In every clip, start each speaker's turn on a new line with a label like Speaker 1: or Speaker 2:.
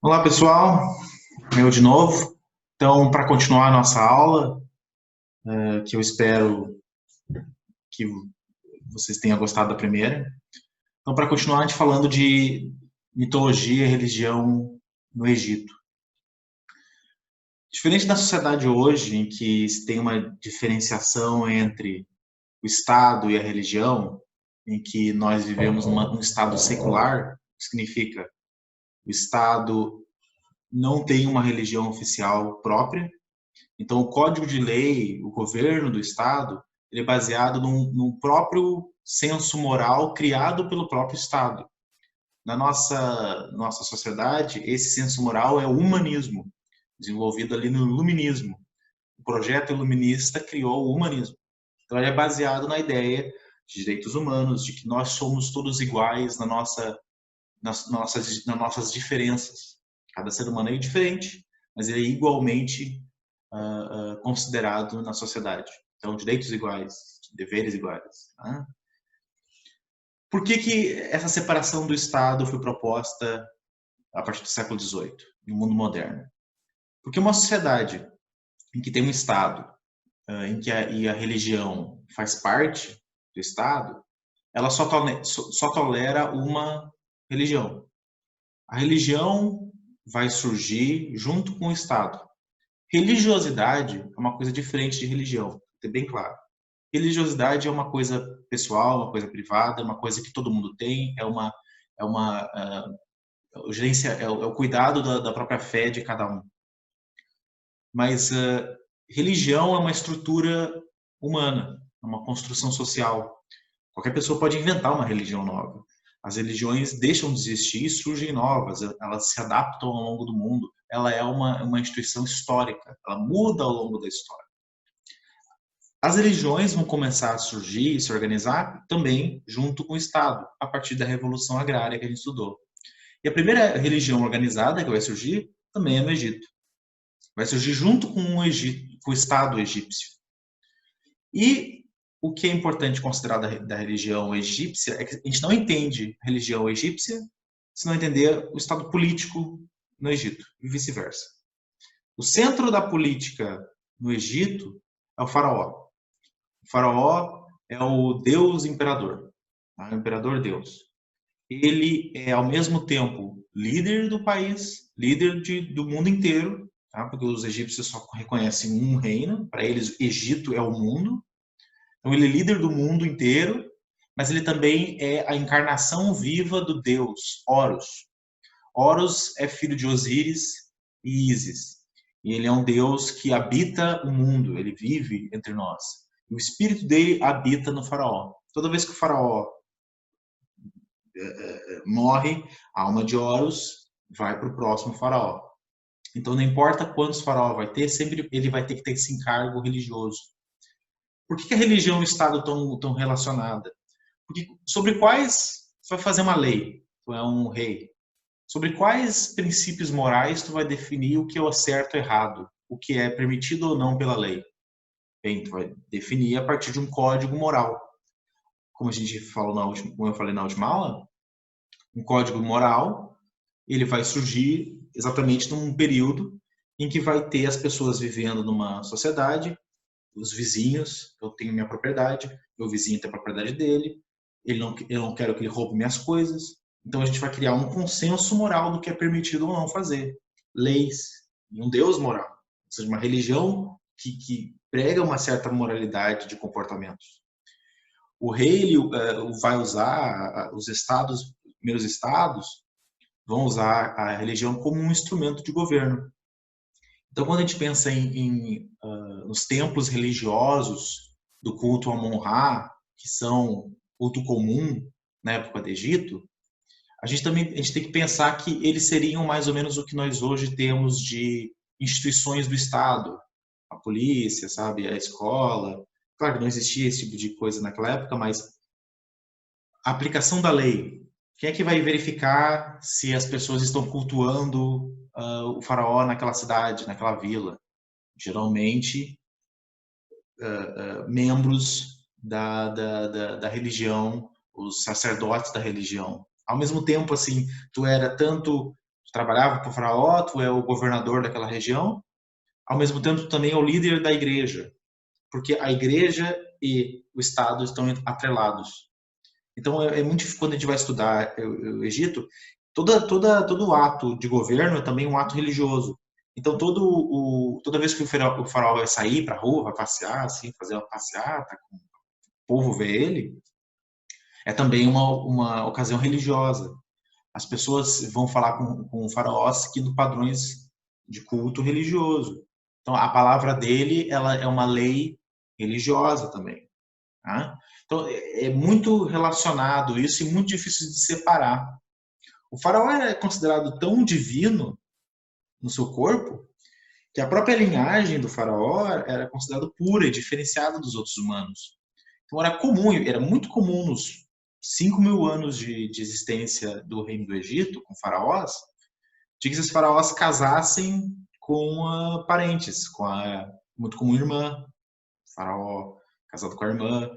Speaker 1: Olá, pessoal. Eu de novo. Então, para continuar a nossa aula, que eu espero que vocês tenham gostado da primeira. Então, para continuar, a gente falando de mitologia e religião no Egito. Diferente da sociedade hoje, em que se tem uma diferenciação entre o Estado e a religião, em que nós vivemos num Estado secular, que significa o Estado não tem uma religião oficial própria. Então, o Código de Lei, o governo do Estado, ele é baseado num próprio senso moral criado pelo próprio Estado. Na nossa sociedade, esse senso moral é o humanismo, desenvolvido ali no iluminismo. O projeto iluminista criou o humanismo. Então, ele é baseado na ideia de direitos humanos, de que nós somos todos iguais nas nossas diferenças. Cada ser humano é diferente, mas ele é igualmente considerado na sociedade. Então, direitos iguais, deveres iguais. Né? Por que essa separação do Estado foi proposta a partir do século XVIII, no mundo moderno? Porque uma sociedade em que tem um Estado em que a religião faz parte do Estado, ela só tolera uma religião. A religião vai surgir junto com o Estado. Religiosidade é uma coisa diferente de religião, ter bem claro. Religiosidade é uma coisa pessoal, uma coisa privada, uma coisa que todo mundo tem, é o cuidado da própria fé de cada um. Mas religião é uma estrutura humana, é uma construção social. Qualquer pessoa pode inventar uma religião nova. As religiões deixam de existir e surgem novas, elas se adaptam ao longo do mundo. Ela é uma instituição histórica, ela muda ao longo da história. As religiões vão começar a surgir e se organizar também junto com o Estado, a partir da Revolução Agrária que a gente estudou. E a primeira religião organizada que vai surgir também é no Egito. Vai surgir junto com o Estado egípcio. E o que é importante considerar da religião egípcia é que a gente não entende a religião egípcia se não entender o estado político no Egito, e vice-versa. O centro da política no Egito é o faraó. O faraó é o deus imperador, tá? O imperador deus. Ele é, ao mesmo tempo, líder do país, líder do mundo inteiro, tá? Porque os egípcios só reconhecem um reino, para eles, Egito é o mundo. Então, ele é líder do mundo inteiro, mas ele também é a encarnação viva do deus Horus. Horus é filho de Osíris e Ísis. E ele é um deus que habita o mundo, ele vive entre nós. O espírito dele habita no faraó. Toda vez que o faraó morre, a alma de Horus vai para o próximo faraó. Então, não importa quantos faraó vai ter, sempre ele vai ter que ter esse encargo religioso. Por que a religião e o Estado estão relacionadas? Porque sobre quais você vai fazer uma lei? Tu é um rei. Sobre quais princípios morais tu vai definir o que é o certo e errado, o que é permitido ou não pela lei? Bem, tu vai definir a partir de um código moral. Como a gente falou como eu falei na última aula, um código moral, ele vai surgir exatamente num período em que vai ter as pessoas vivendo numa sociedade, os vizinhos, eu tenho minha propriedade, meu vizinho tem a propriedade dele, eu não quero que ele roube minhas coisas. Então a gente vai criar um consenso moral do que é permitido ou não fazer. Leis, e um Deus moral. Ou seja, uma religião que prega uma certa moralidade de comportamentos. O rei ele, vai usar, os estados, os primeiros estados, vão usar a religião como um instrumento de governo. Então, quando a gente pensa nos templos religiosos do culto a Amon-Ra, que são culto comum na época do Egito, a gente tem que pensar que eles seriam mais ou menos o que nós hoje temos de instituições do Estado, a polícia, sabe, a escola. Claro que não existia esse tipo de coisa naquela época, mas a aplicação da lei. Quem é que vai verificar se as pessoas estão cultuando o faraó naquela cidade, naquela vila? Geralmente, membros da religião, os sacerdotes da religião. Ao mesmo tempo, assim, tu trabalhava para o faraó, tu é o governador daquela região, ao mesmo tempo tu também é o líder da igreja, porque a igreja e o Estado estão atrelados. Então é muito difícil quando a gente vai estudar o Egito, todo ato de governo é também um ato religioso. Então toda vez que o faraó vai sair para a rua, vai passear, assim, fazer uma passeata, o povo vê ele, é também uma ocasião religiosa. As pessoas vão falar com o faraó seguindo padrões de culto religioso. Então a palavra dele ela é uma lei religiosa também. Tá? Então, é muito relacionado isso e muito difícil de separar. O faraó é considerado tão divino no seu corpo que a própria linhagem do faraó era considerada pura e diferenciada dos outros humanos. Então, era muito comum nos 5.000 anos de existência do reino do Egito, com faraós, de que esses faraós casassem com parentes, muito comum irmã, faraó casado com a irmã,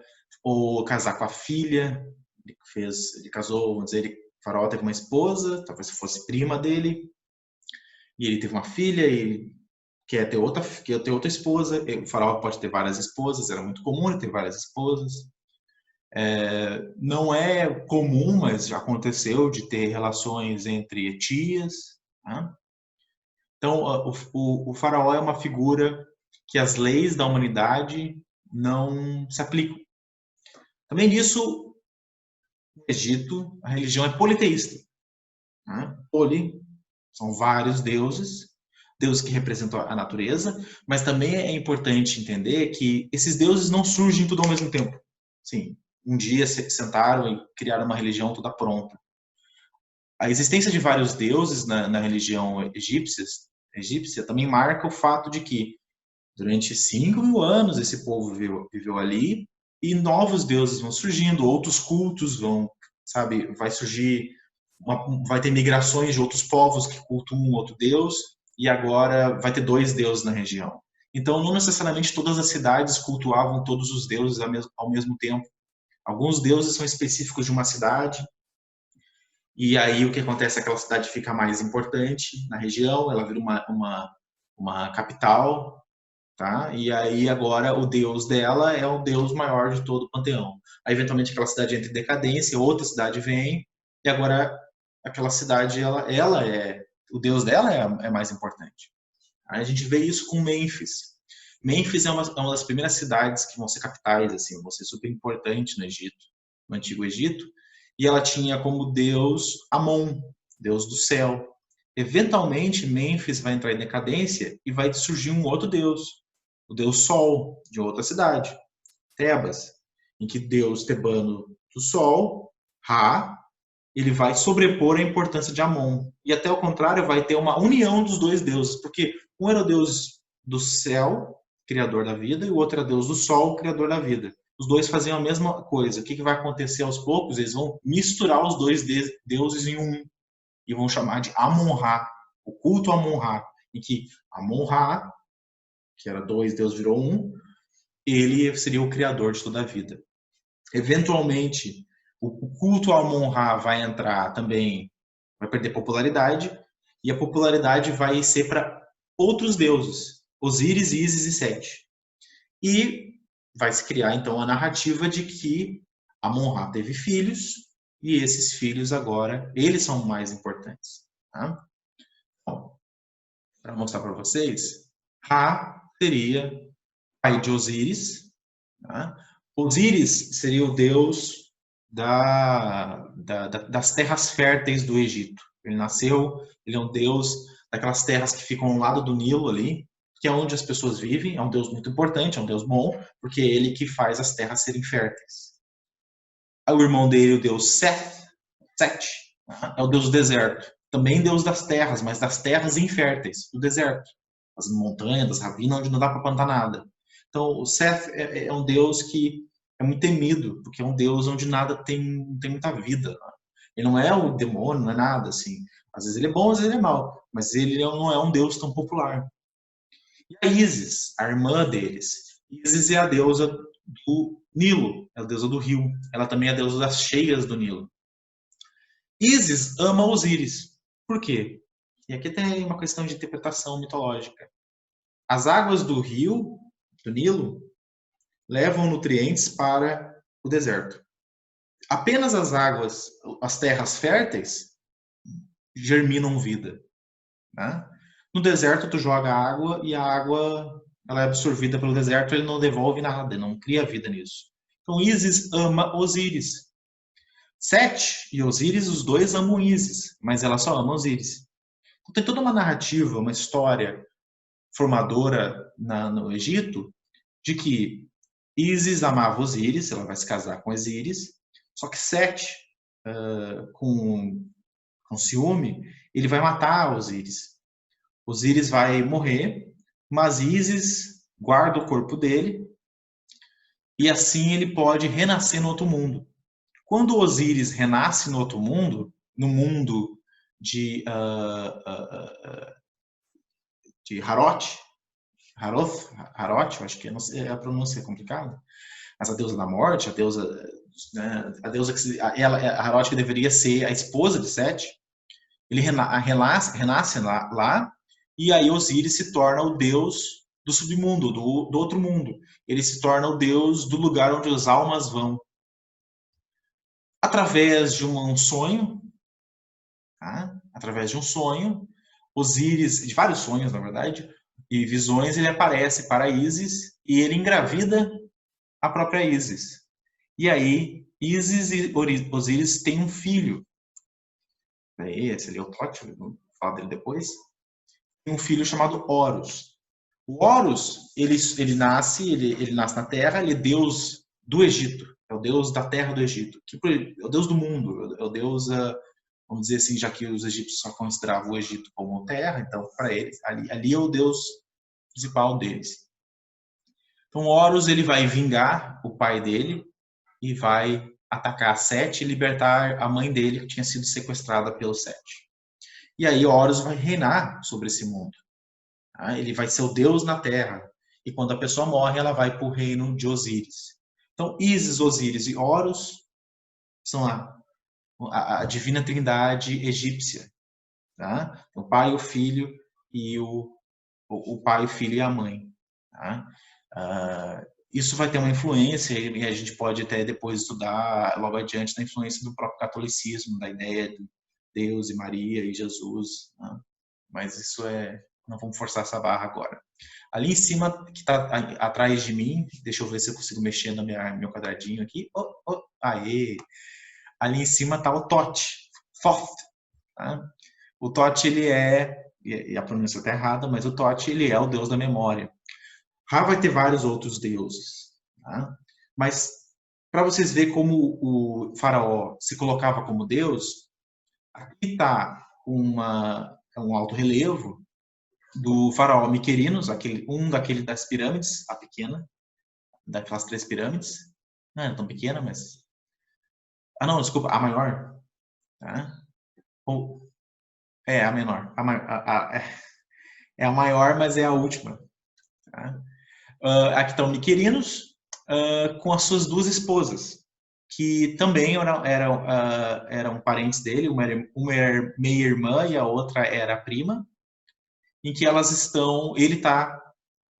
Speaker 1: ou casar com a filha. Ele casou, vamos dizer, o faraó teve uma esposa, talvez fosse prima dele, e ele teve uma filha, e ele quer ter outra esposa. O faraó pode ter várias esposas, era muito comum ele ter várias esposas. Não é comum, mas já aconteceu de ter relações entre tias. Né? Então, o faraó é uma figura que as leis da humanidade não se aplicam. Também disso, no Egito, a religião é politeísta. Né? São vários deuses, deuses que representam a natureza, mas também é importante entender que esses deuses não surgem tudo ao mesmo tempo. Sim, um dia se sentaram e criaram uma religião toda pronta. A existência de vários deuses na religião egípcia também marca o fato de que durante 5.000 anos esse povo viveu ali e novos deuses vão surgindo, outros cultos vão, sabe, vai ter migrações de outros povos que cultuam um outro deus e agora vai ter 2 deuses na região. Então, não necessariamente todas as cidades cultuavam todos os deuses ao mesmo tempo. Alguns deuses são específicos de uma cidade, e aí o que acontece é que aquela cidade fica mais importante na região, ela vira uma capital, tá? E aí agora o deus dela é o deus maior de todo o panteão. Aí eventualmente aquela cidade entra em decadência, outra cidade vem, e agora aquela cidade, ela o deus dela é mais importante. Aí a gente vê isso com Mênfis. Mênfis é uma das primeiras cidades que vão ser capitais, assim, vão ser super importantes no Egito, no Antigo Egito, e ela tinha como deus Amon, deus do céu. Eventualmente, Mênfis vai entrar em decadência e vai surgir um outro deus, o deus Sol, de outra cidade, Tebas, em que deus tebano do Sol, Ra, ele vai sobrepor a importância de Amon. E até o contrário, vai ter uma união dos 2 deuses, porque um era o deus do céu, criador da vida, e o outro era o deus do sol, criador da vida. Os 2 faziam a mesma coisa. O que vai acontecer aos poucos? Eles vão misturar os 2 deuses em um, e vão chamar de Amon-Ra, o culto Amon-Ra, em que Amon-Ra, que era 2 deuses, virou um, ele seria o criador de toda a vida. Eventualmente, o culto ao Amon-Ra vai entrar também, vai perder popularidade, e a popularidade vai ser para outros deuses, Osíris, Ísis e Sete. E vai se criar então a narrativa de que Amon-Ra teve filhos, e esses filhos agora, eles são mais importantes. Tá? Bom, para mostrar para vocês, Ra seria pai de Osíris. Tá? Osíris seria o deus das terras férteis do Egito. Ele é um deus daquelas terras que ficam ao lado do Nilo ali, que é onde as pessoas vivem. É um deus muito importante, é um deus bom, porque é ele que faz as terras serem férteis. O irmão dele, o deus Set, é o deus do deserto. Também deus das terras, mas das terras inférteis, do deserto. As montanhas, das ravinas, onde não dá para plantar nada. Então, o Seth é um deus que é muito temido, porque é um deus onde nada tem muita vida. Né? Ele não é o demônio, não é nada, assim. Às vezes ele é bom, às vezes ele é mau, mas ele não é um deus tão popular. E a Ísis, a irmã deles. Ísis é a deusa do Nilo, é a deusa do rio. Ela também é a deusa das cheias do Nilo. Ísis ama Osíris. Por quê? E aqui tem uma questão de interpretação mitológica. As águas do rio, do Nilo, levam nutrientes para o deserto. Apenas as águas, as terras férteis, germinam vida. Né? No deserto, tu joga água e a água ela é absorvida pelo deserto, ele não devolve nada, não cria vida nisso. Então, Ísis ama Osíris. Sete e Osíris, os dois amam Ísis, mas ela só ama Osíris. Então, tem toda uma narrativa, uma história formadora no Egito, de que Ísis amava Osíris, ela vai se casar com Osíris, só que Sete, com ciúme, ele vai matar Osíris. Osíris vai morrer, mas Ísis guarda o corpo dele e assim ele pode renascer no outro mundo. Quando Osíris renasce no outro mundo, no mundo de Harot, Harot, eu acho que não sei, a pronúncia é complicada, mas a deusa da morte, a deusa, né, a deusa que a Harot que deveria ser a esposa de Sete, ele renasce lá, e aí Osíris se torna o deus do submundo, do outro mundo. Ele se torna o deus do lugar onde as almas vão. Através de um sonho, tá? Através de um sonho, Osíris, de vários sonhos, na verdade, e visões, ele aparece para Ísis e ele engravida a própria Ísis. E aí, Ísis e Osíris têm um filho. Esse ali é o Tote, vou falar dele depois. Tem um filho chamado Horus. O Horus, ele nasce na Terra, ele é deus do Egito, é o deus da terra do Egito, é o deus do mundo, é o deus, vamos dizer assim, já que os egípcios só consideravam o Egito como terra, então para eles, ali é o deus principal deles. Então Horus, ele vai vingar o pai dele e vai atacar Sete e libertar a mãe dele, que tinha sido sequestrada pelo Sete. E aí Horus vai reinar sobre esse mundo. Ele vai ser o Deus na Terra. E quando a pessoa morre, ela vai para o reino de Osíris. Então, Ísis, Osíris e Horus são a divina trindade egípcia. Tá? O pai, o filho e o pai, o filho e a mãe. Tá? Isso vai ter uma influência, e a gente pode até depois estudar, logo adiante, da influência do próprio catolicismo, da ideia de Deus e Maria e Jesus. Tá? Mas isso não vamos forçar essa barra agora. Ali em cima, que está atrás de mim, deixa eu ver se eu consigo mexer no meu quadradinho aqui. Aê! Ali em cima está o Tote, Thoth. Tá? O Tote, ele e a pronúncia está errada, mas o Tote, ele é o deus da memória. Ra vai ter vários outros deuses. Tá? Mas, para vocês verem como o faraó se colocava como deus, aqui está um alto relevo do faraó Miquerinos, daquele das pirâmides, a pequena, daquelas 3 pirâmides. Não é tão pequena, mas... não, desculpa, a maior. Tá? A menor. É a maior, mas é a última. Tá? Aqui estão Miquerinos com as suas 2 esposas, que também eram parentes dele, uma era meia-irmã e a outra era prima, em que ele está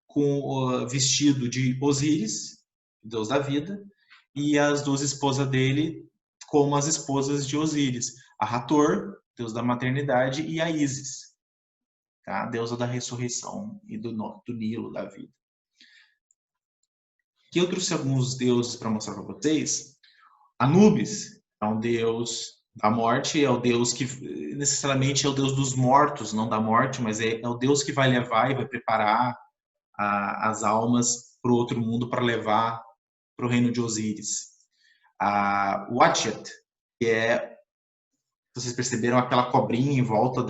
Speaker 1: com o vestido de Osíris, deus da vida, e as 2 esposas dele como as esposas de Osíris, a Hathor, deus da maternidade, e a Ísis, tá? Deusa da ressurreição e do Nilo, da vida. Aqui eu trouxe alguns deuses para mostrar para vocês. Anubis é um deus da morte, é o deus que necessariamente é o deus dos mortos, não da morte, mas é o deus que vai levar e vai preparar as almas para o outro mundo para levar para o reino de Osíris. O Wadjet, que vocês perceberam aquela cobrinha em volta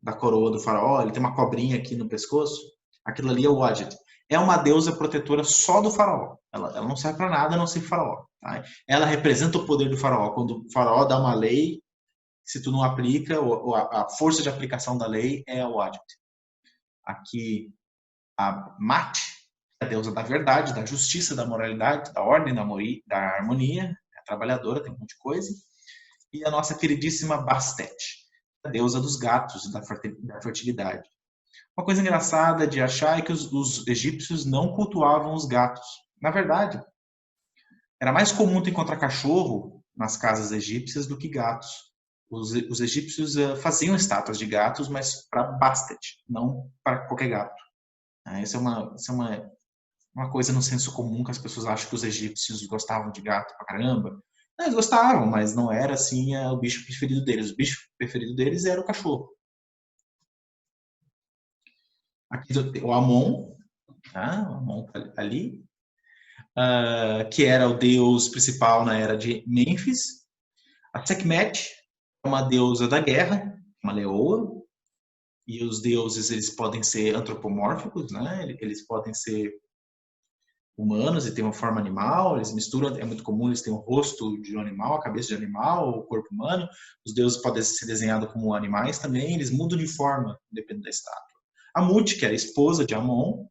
Speaker 1: da coroa do faraó, ele tem uma cobrinha aqui no pescoço, aquilo ali é o Wadjet. É uma deusa protetora só do faraó. Ela não serve para nada a não ser faraó. Tá? Ela representa o poder do faraó. Quando o faraó dá uma lei, se tu não aplica, a força de aplicação da lei é o Wadjet. Aqui, a Mat, a deusa da verdade, da justiça, da moralidade, da ordem, da harmonia, é trabalhadora, tem um monte de coisa. E a nossa queridíssima Bastet, a deusa dos gatos, da fertilidade. Uma coisa engraçada de achar é que os egípcios não cultuavam os gatos. Na verdade, era mais comum tu encontrar cachorro nas casas egípcias do que gatos. Os egípcios faziam estátuas de gatos, mas para Bastet, não para qualquer gato. Isso é uma coisa no senso comum que as pessoas acham que os egípcios gostavam de gato pra caramba. Eles gostavam, mas não era assim o bicho preferido deles. O bicho preferido deles era o cachorro. Aqui o Amon, tá? O Amon tá ali, que era o deus principal na era de Mênfis. A Sekhmet é uma deusa da guerra, uma leoa, e os deuses eles podem ser antropomórficos, né? Eles podem ser humanos e ter uma forma animal, eles misturam, é muito comum eles terem o rosto de um animal, a cabeça de animal, o corpo humano. Os deuses podem ser desenhados como animais também, eles mudam de forma dependendo da estátua. A Mut, que era a esposa de Amon,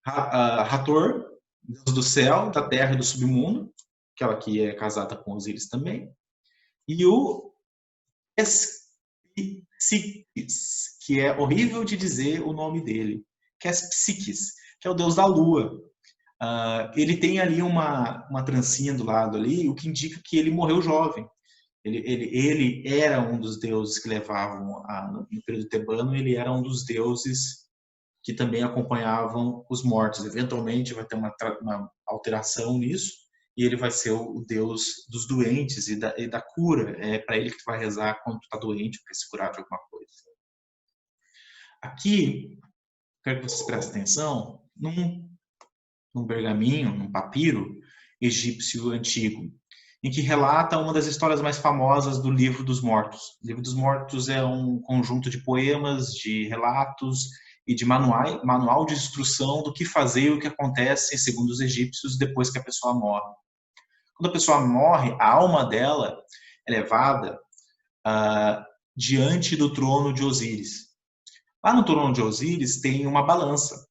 Speaker 1: Hathor, deus do céu, da terra e do submundo, aquela que é casada com Osíris também, e o Psiquis, que é horrível de dizer o nome dele, que é Psiquis, que é o deus da lua. Ele tem ali uma trancinha do lado ali, o que indica que ele morreu jovem. Ele era um dos deuses que levavam, no período tebano, ele era um dos deuses que também acompanhavam os mortos. Eventualmente vai ter uma alteração nisso, e ele vai ser o deus dos doentes e da cura. É para ele que tu vai rezar quando tu está doente, ou quer se curar de alguma coisa. Aqui, quero que vocês prestem atenção num pergaminho, num papiro egípcio antigo, em que relata uma das histórias mais famosas do Livro dos Mortos. O Livro dos Mortos é um conjunto de poemas, de relatos e de manual de instrução do que fazer e o que acontece, segundo os egípcios, depois que a pessoa morre. Quando a pessoa morre, a alma dela é levada diante do trono de Osíris. Lá no trono de Osíris tem uma balança.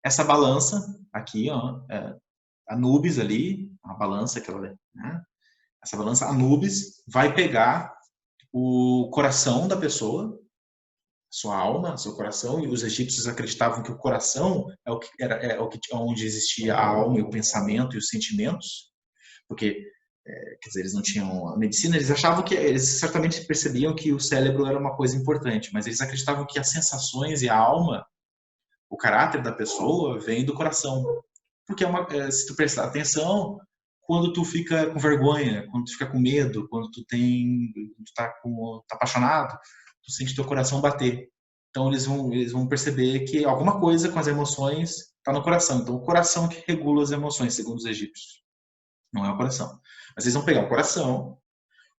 Speaker 1: Essa balança, aqui, ó, Anubis ali, a balança que ela, né? Essa balança Anubis vai pegar o coração da pessoa, sua alma, seu coração, e os egípcios acreditavam que o coração onde existia a alma e o pensamento e os sentimentos, porque quer dizer, eles não tinham a medicina, eles certamente percebiam que o cérebro era uma coisa importante, mas eles acreditavam que as sensações e a alma, o caráter da pessoa vem do coração. Porque se tu prestar atenção, quando tu fica com vergonha, quando tu fica com medo, quando tu tá apaixonado, tu sente teu coração bater. Então eles vão perceber que alguma coisa com as emoções está no coração. Então o coração que regula as emoções, segundo os egípcios. Não é o coração. Mas eles vão pegar o coração,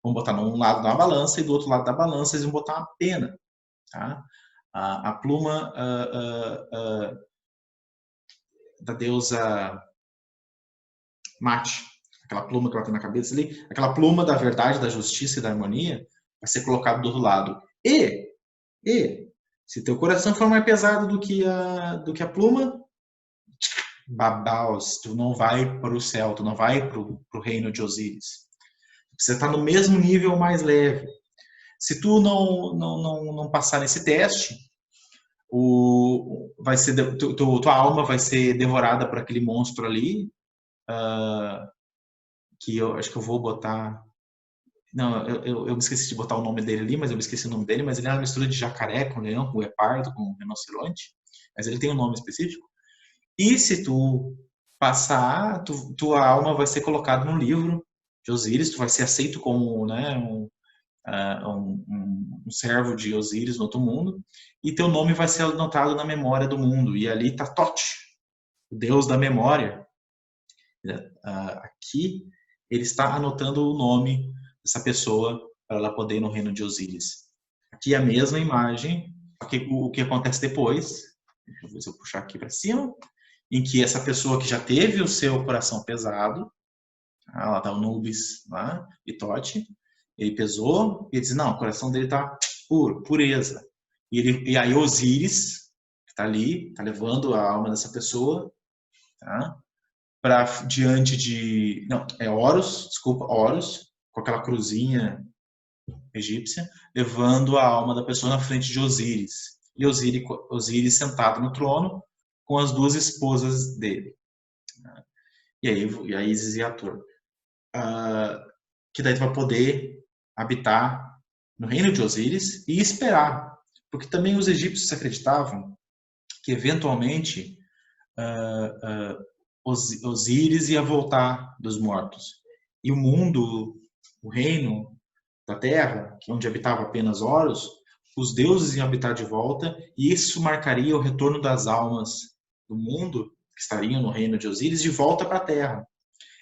Speaker 1: vão botar num lado da balança e do outro lado da balança eles vão botar uma pena. Tá? A pluma da deusa Mate, aquela pluma que ela tem na cabeça ali, aquela pluma da verdade, da justiça e da harmonia, vai ser colocado do outro lado. E se teu coração for mais pesado do que a pluma, babaus, tu não vai para o céu, tu não vai para o reino de Osíris. Você está no mesmo nível mais leve. Se tu não passar nesse teste, tua alma vai ser devorada por aquele monstro ali, que eu acho que eu vou botar... Não, eu me esqueci de botar o nome dele ali, mas eu me esqueci o nome dele, mas ele é uma mistura de jacaré com leão, com guepardo, com rinoceronte, mas ele tem um nome específico. E se tu passar, tua alma vai ser colocada no livro de Osíris, tu vai ser aceito como, né, um servo de Osíris no outro mundo, e teu nome vai ser anotado na memória do mundo. E ali está Tote, o deus da memória. Aqui ele está anotando o nome dessa pessoa para ela poder ir no reino de Osíris. Aqui é a mesma imagem, o que acontece depois, deixa eu ver se eu puxar aqui para cima, em que essa pessoa que já teve o seu coração pesado, lá está o Nubis, lá, e Tote, ele pesou, e ele diz, não, o coração dele está puro, pureza. E aí Osíris, que está ali, está levando a alma dessa pessoa, tá? Para diante de... Não, é Horus, desculpa, Horus, com aquela cruzinha egípcia, levando a alma da pessoa na frente de Osíris. E Osíris sentado no trono com as duas esposas dele. E aí Isis e Hathor. Que daí tu vai poder habitar no reino de Osíris e esperar. Porque também os egípcios acreditavam que eventualmente Osíris ia voltar dos mortos. E o mundo, o reino da terra, que onde habitava apenas Horus, os deuses iam habitar de volta, e isso marcaria o retorno das almas do mundo, que estariam no reino de Osíris, de volta para a terra.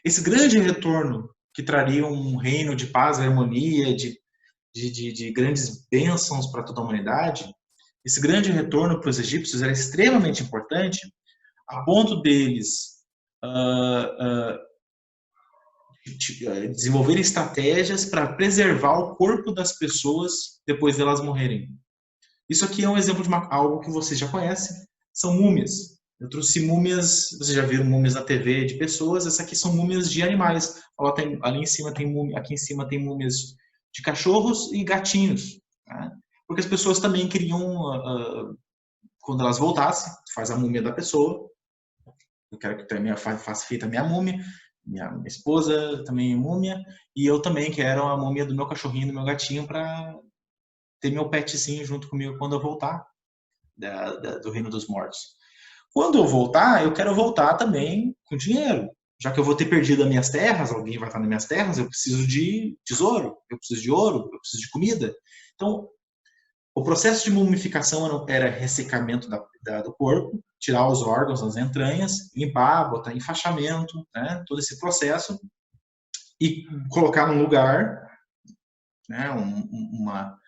Speaker 1: Esse grande retorno, que traria um reino de paz e harmonia, de grandes bênçãos para toda a humanidade, esse grande retorno para os egípcios era extremamente importante, a ponto deles desenvolverem estratégias para preservar o corpo das pessoas depois delas morrerem. Isso aqui é um exemplo de algo que vocês já conhecem, são múmias. Eu trouxe múmias, vocês já viram múmias na TV de pessoas, essas aqui são múmias de animais. Ali em cima tem múmia, aqui em cima tem múmias de cachorros e gatinhos. Tá? Porque as pessoas também queriam, quando elas voltassem, faz a múmia da pessoa, eu quero que também faça feita a minha múmia, minha esposa também é múmia, e eu também quero a múmia do meu cachorrinho, do meu gatinho, para ter meu petzinho junto comigo quando eu voltar do reino dos mortos. Quando eu voltar, eu quero voltar também com dinheiro. Já que eu vou ter perdido as minhas terras, alguém vai estar nas minhas terras, eu preciso de tesouro, eu preciso de ouro, eu preciso de comida. Então, o processo de mumificação era ressecamento do corpo, tirar os órgãos, as entranhas, limpar, botar enfaixamento, né, todo esse processo, e colocar num lugar, né, uma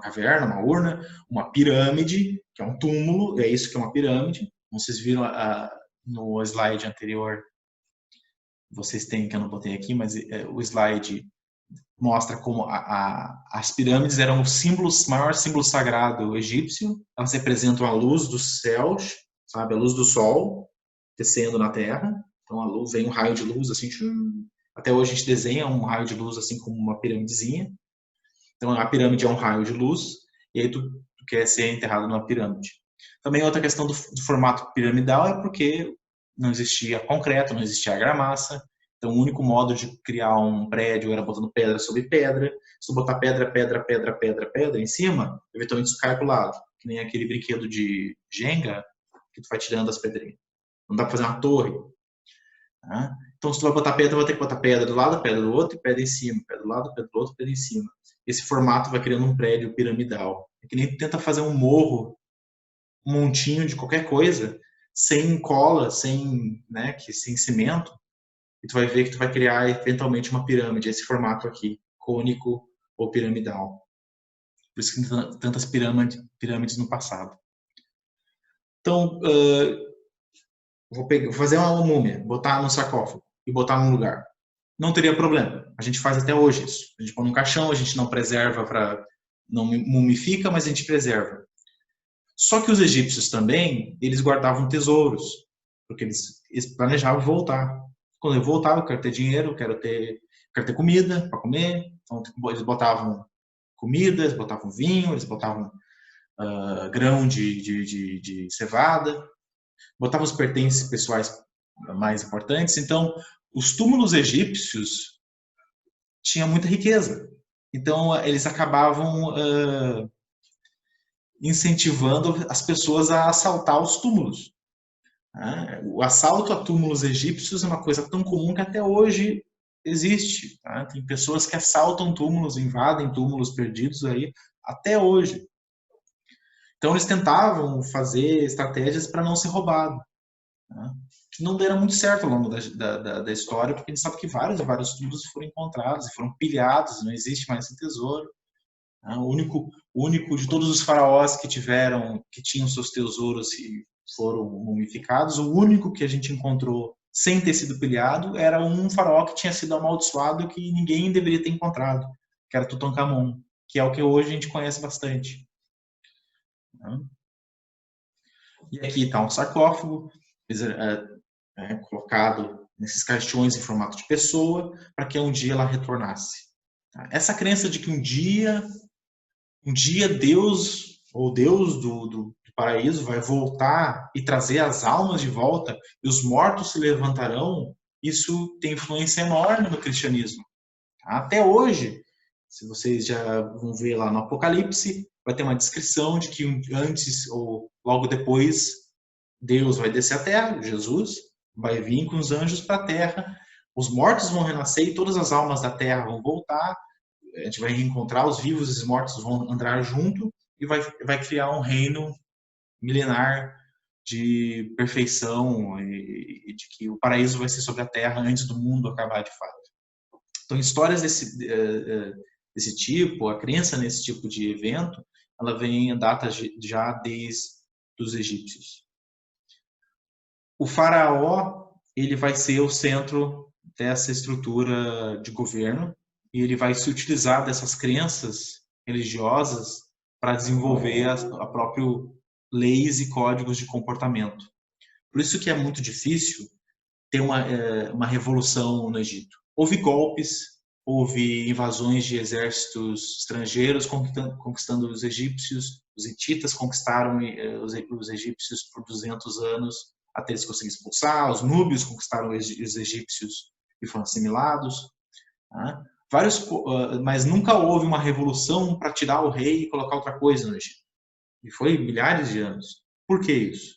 Speaker 1: caverna, uma urna, uma pirâmide, que é um túmulo, é isso que é uma pirâmide. Vocês viram no slide anterior, vocês têm, que eu não botei aqui, mas o slide mostra como as pirâmides eram o maior símbolo sagrado egípcio. Elas representam a luz dos céus, sabe, a luz do sol descendo na terra. Então a luz vem um raio de luz assim, até hoje a gente desenha um raio de luz assim como uma piramidezinha. Então a pirâmide é um raio de luz e aí tu quer ser enterrado numa pirâmide. Também outra questão do formato piramidal é porque não existia concreto, não existia argamassa. Então, o único modo de criar um prédio era botando pedra sobre pedra. Se tu botar pedra em cima, eventualmente isso cai para o lado. Que nem aquele brinquedo de Jenga, que tu vai tirando as pedrinhas. Não dá para fazer uma torre. Tá? Então, se tu vai botar pedra, vai ter que botar pedra do lado, pedra do outro, e pedra em cima. Pedra do lado, pedra do outro, pedra em cima. Esse formato vai criando um prédio piramidal. É que nem tenta fazer um morro, um montinho de qualquer coisa, sem cola, sem cimento, e tu vai ver que tu vai criar eventualmente uma pirâmide, esse formato aqui, cônico ou piramidal. Por isso que tem tantas pirâmides no passado. Então, vou fazer uma múmia, botar no sarcófago e botar num lugar. Não teria problema. A gente faz até hoje isso. A gente põe num caixão, a gente não preserva não mumifica, mas a gente preserva. Só que os egípcios também, eles guardavam tesouros, porque eles planejavam voltar. Quando eu voltar, eu quero ter dinheiro, eu quero ter comida para comer. Então, eles botavam comida, eles botavam vinho, eles botavam grão de cevada, botavam os pertences pessoais mais importantes. Então, os túmulos egípcios tinham muita riqueza. Então, eles acabavam incentivando as pessoas a assaltar os túmulos. O assalto a túmulos egípcios é uma coisa tão comum que até hoje existe. Tá? Tem pessoas que assaltam túmulos, invadem túmulos perdidos aí até hoje. Então eles tentavam fazer estratégias para não ser roubado. Tá? Que não deram muito certo ao longo da história, porque a gente sabe que vários túmulos foram encontrados e foram pilhados, não existe mais esse tesouro. Tá? O único de todos os faraós que tinham seus tesouros e foram mumificados, o único que a gente encontrou sem ter sido pilhado era um faraó que tinha sido amaldiçoado que ninguém deveria ter encontrado, que era Tutankhamon, que é o que hoje a gente conhece bastante. E aqui está um sarcófago colocado nesses caixões em formato de pessoa para que um dia ela retornasse. Essa crença de que um dia Deus, ou Deus do paraíso, vai voltar e trazer as almas de volta, e os mortos se levantarão, isso tem influência enorme no cristianismo. Até hoje, se vocês já vão ver lá no Apocalipse, vai ter uma descrição de que antes ou logo depois, Deus vai descer à terra, Jesus vai vir com os anjos para a terra, os mortos vão renascer e todas as almas da terra vão voltar, a gente vai reencontrar, os vivos e os mortos vão andar junto e vai criar um reino milenar de perfeição e de que o paraíso vai ser sobre a terra antes do mundo acabar de fato. Então, histórias desse tipo, a crença nesse tipo de evento, ela vem em data já desde os egípcios. O faraó, ele vai ser o centro dessa estrutura de governo e ele vai se utilizar dessas crenças religiosas para desenvolver a própria leis e códigos de comportamento. Por isso que é muito difícil ter uma revolução no Egito. Houve golpes, houve invasões de exércitos estrangeiros conquistando os egípcios, os hititas conquistaram os egípcios por 200 anos até eles conseguirem expulsar, os núbios conquistaram os egípcios e foram assimilados. Tá? Mas nunca houve uma revolução para tirar o rei e colocar outra coisa no Egito. E foi milhares de anos. Por que isso?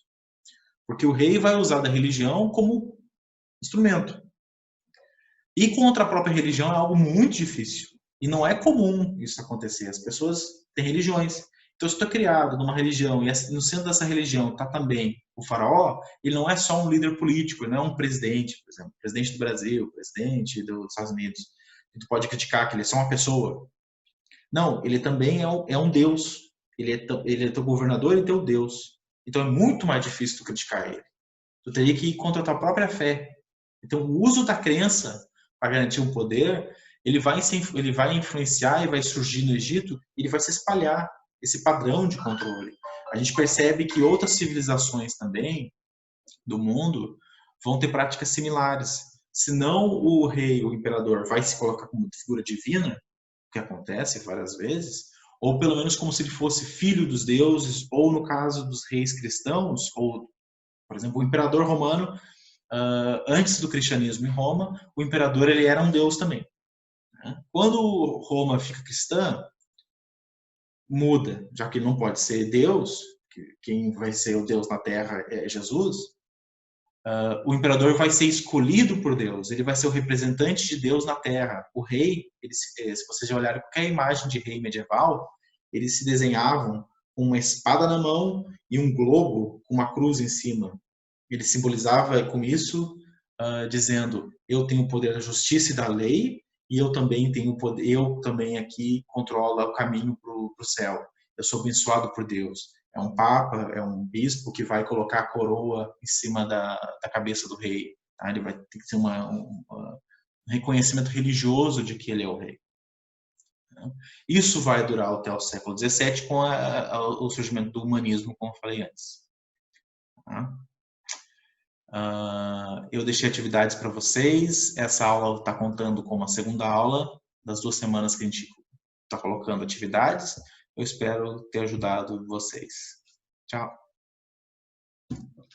Speaker 1: Porque o rei vai usar da religião como instrumento. E contra a própria religião é algo muito difícil. E não é comum isso acontecer. As pessoas têm religiões. Então, se estou criado numa religião e no centro dessa religião está também o faraó, ele não é só um líder político, ele não é um presidente, por exemplo, presidente do Brasil, presidente dos Estados Unidos. Tu pode criticar que ele é só uma pessoa. Não, ele também é um Deus. Ele é teu governador e teu Deus. Então, é muito mais difícil tu criticar ele. Tu teria que ir contra a tua própria fé. Então, o uso da crença para garantir um poder, ele vai influenciar e vai surgir no Egito e ele vai se espalhar esse padrão de controle. A gente percebe que outras civilizações também do mundo vão ter práticas similares. Se não o rei, o imperador, vai se colocar como figura divina, o que acontece várias vezes, ou pelo menos como se ele fosse filho dos deuses, ou no caso dos reis cristãos, ou, por exemplo, o imperador romano, antes do cristianismo em Roma, o imperador ele era um deus também. Né? Quando Roma fica cristã, muda, já que não pode ser Deus, quem vai ser o Deus na Terra é Jesus, o imperador vai ser escolhido por Deus, ele vai ser o representante de Deus na Terra. O rei, se vocês já olharem qualquer imagem de rei medieval, eles se desenhavam com uma espada na mão e um globo com uma cruz em cima. Ele simbolizava com isso, dizendo: eu tenho o poder da justiça e da lei, e eu também tenho poder, eu também aqui controlo o caminho para o céu. Eu sou abençoado por Deus. É um papa, é um bispo que vai colocar a coroa em cima da cabeça do rei. Tá? Ele vai ter que ter um reconhecimento religioso de que ele é o rei. Isso vai durar até o século XVII com o surgimento do humanismo, como eu falei antes. Tá? Eu deixei atividades para vocês. Essa aula está contando como a segunda aula das 2 semanas que a gente está colocando atividades. Eu espero ter ajudado vocês. Tchau.